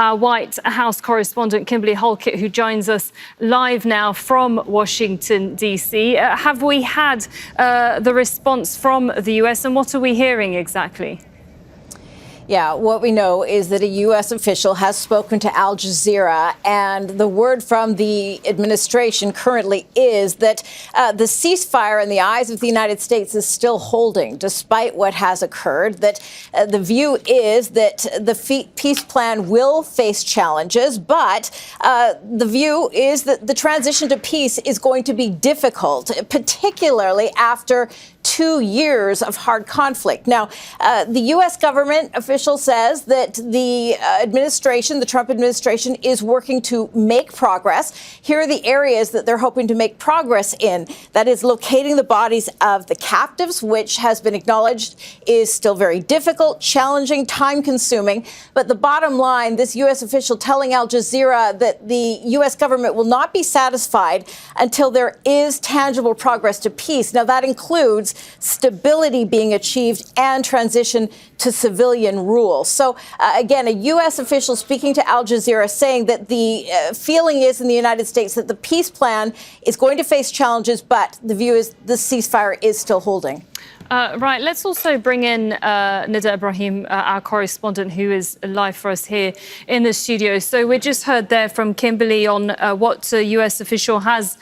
our White House correspondent, Kimberly Halkett, who joins us live now from Washington, D.C. Have we had the response from the U.S. and what are we hearing exactly? Yeah, what we know is that a U.S. official has spoken to Al Jazeera, and the word from the administration currently is that the ceasefire in the eyes of the United States is still holding, despite what has occurred, that the view is that the peace plan will face challenges, but the view is that the transition to peace is going to be difficult, particularly after 2 years of hard conflict. Now, the U.S. government official says that the administration, the Trump administration, is working to make progress. Here are the areas that they're hoping to make progress in. That is locating the bodies of the captives, which has been acknowledged is still very difficult, challenging, time-consuming. But the bottom line, this U.S. official telling Al Jazeera that the U.S. government will not be satisfied until there is tangible progress to peace. Now, that includes stability being achieved and transition to civilian rule. So, again, a U.S. official speaking to Al Jazeera saying that the feeling is in the United States that the peace plan is going to face challenges, but the view is the ceasefire is still holding. Right. Let's also bring in Nida Ibrahim, our correspondent, who is live for us here in the studio. So we just heard there from Kimberly on what a U.S. official has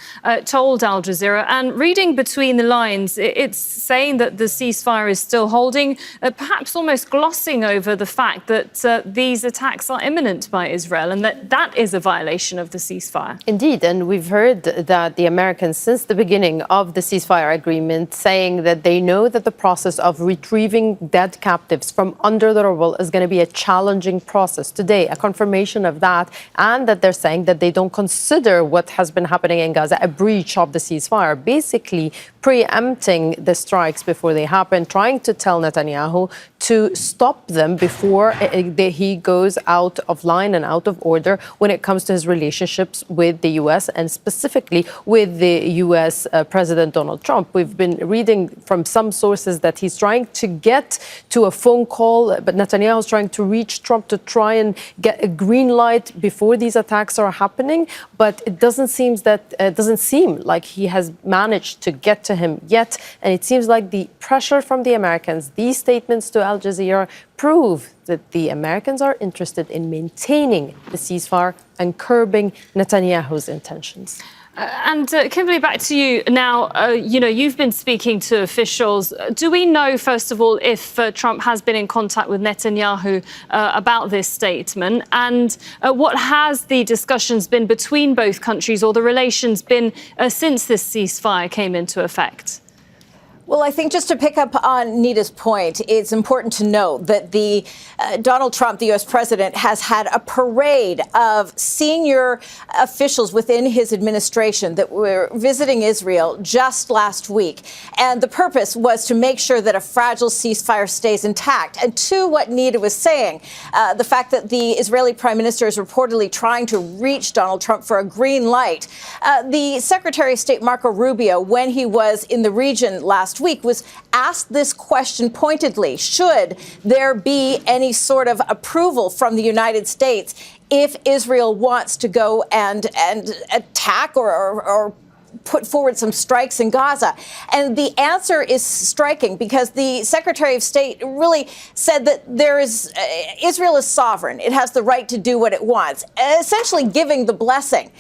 told Al Jazeera. And reading between the lines, it's saying that the ceasefire is still holding, perhaps almost glossing over the fact that these attacks are imminent by Israel and that that is a violation of the ceasefire. Indeed. And we've heard that the Americans, since the beginning of the ceasefire agreement, saying that they know that the process of retrieving dead captives from under the rubble is going to be a challenging process. Today, a confirmation of that, and that they're saying that they don't consider what has been happening in Gaza a breach of the ceasefire, basically preempting the strikes before they happen, trying to tell Netanyahu to stop them before he goes out of line and out of order when it comes to his relationships with the U.S. and specifically with the U.S. President Donald Trump. We've been reading from some sources that he's trying to get to a phone call, but Netanyahu is trying to reach Trump to try and get a green light before these attacks are happening. But it doesn't seem like he has managed to get to him yet. And it seems like the pressure from the Americans, these statements to Al Jazeera, prove that the Americans are interested in maintaining the ceasefire and curbing Netanyahu's intentions. And Kimberly, back to you now. You've been speaking to officials. Do we know, first of all, if Trump has been in contact with Netanyahu about this statement? And what has the discussions been between both countries, or the relations been since this ceasefire came into effect? Well, I think just to pick up on Nita's point, it's important to note that Donald Trump, the U.S. president, has had a parade of senior officials within his administration that were visiting Israel just last week. And the purpose was to make sure that a fragile ceasefire stays intact. And to what Nita was saying, the fact that the Israeli prime minister is reportedly trying to reach Donald Trump for a green light. The Secretary of State, Marco Rubio, when he was in the region last week, was asked this question pointedly: should there be any sort of approval from the United States if Israel wants to go and attack or put forward some strikes in Gaza? And the answer is striking, because the Secretary of State really said that Israel is sovereign. It has the right to do what it wants, essentially giving the blessing.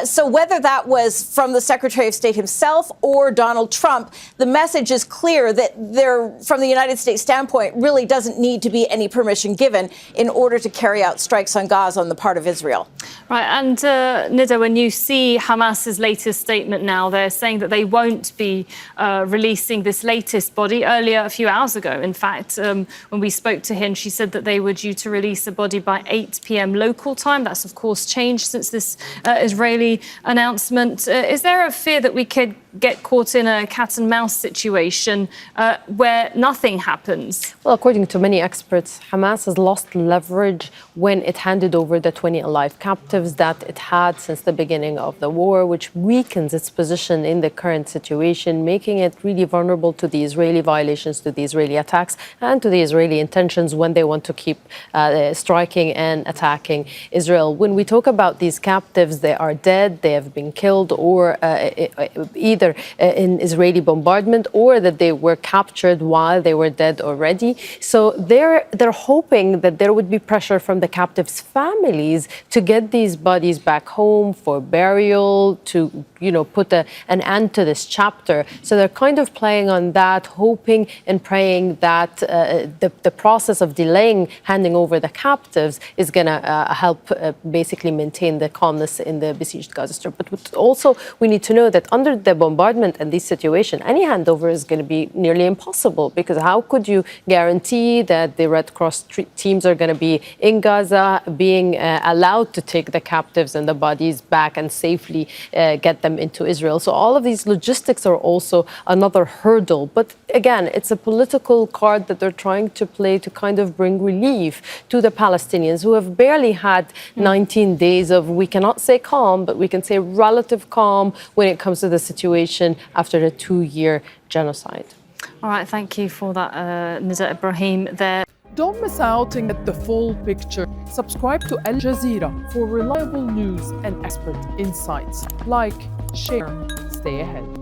So whether that was from the Secretary of State himself or Donald Trump, the message is clear that there, from the United States standpoint, really doesn't need to be any permission given in order to carry out strikes on Gaza on the part of Israel. Right. And Nida, when you see Hamas's latest statement now, they're saying that they won't be releasing this latest body. Earlier, a few hours ago, in fact, when we spoke to him, she said that they were due to release a body by 8 p.m. local time. That's, of course, changed since this Israeli announcement. Is there a fear that we could get caught in a cat and mouse situation where nothing happens? Well, according to many experts, Hamas has lost leverage when it handed over the 20 alive captives captives that it had since the beginning of the war, which weakens its position in the current situation, making it really vulnerable to the Israeli violations, to the Israeli attacks, and to the Israeli intentions when they want to keep striking and attacking Israel. When we talk about these captives, they are dead, they have been killed, or either in Israeli bombardment, or that they were captured while they were dead already. So they're hoping that there would be pressure from the captives' families to get these bodies back home for burial, to put an end to this chapter. So they're kind of playing on that, hoping and praying that the process of delaying handing over the captives is going to help basically maintain the calmness in the besieged Gaza Strip. But also we need to know that under the bombardment and this situation, any handover is going to be nearly impossible, because how could you guarantee that the Red Cross teams are going to be in Gaza, being allowed to take the captives and the bodies back and safely get them into Israel? So all of these logistics are also another hurdle. But again, it's a political card that they're trying to play to kind of bring relief to the Palestinians, who have barely had 19 days of, we cannot say calm, but we can say relative calm when it comes to the situation after the 2-year genocide. All right, thank you for that, Nida Ibrahim there. Don't miss out and get the full picture. Subscribe to Al Jazeera for reliable news and expert insights. Like, share, stay ahead.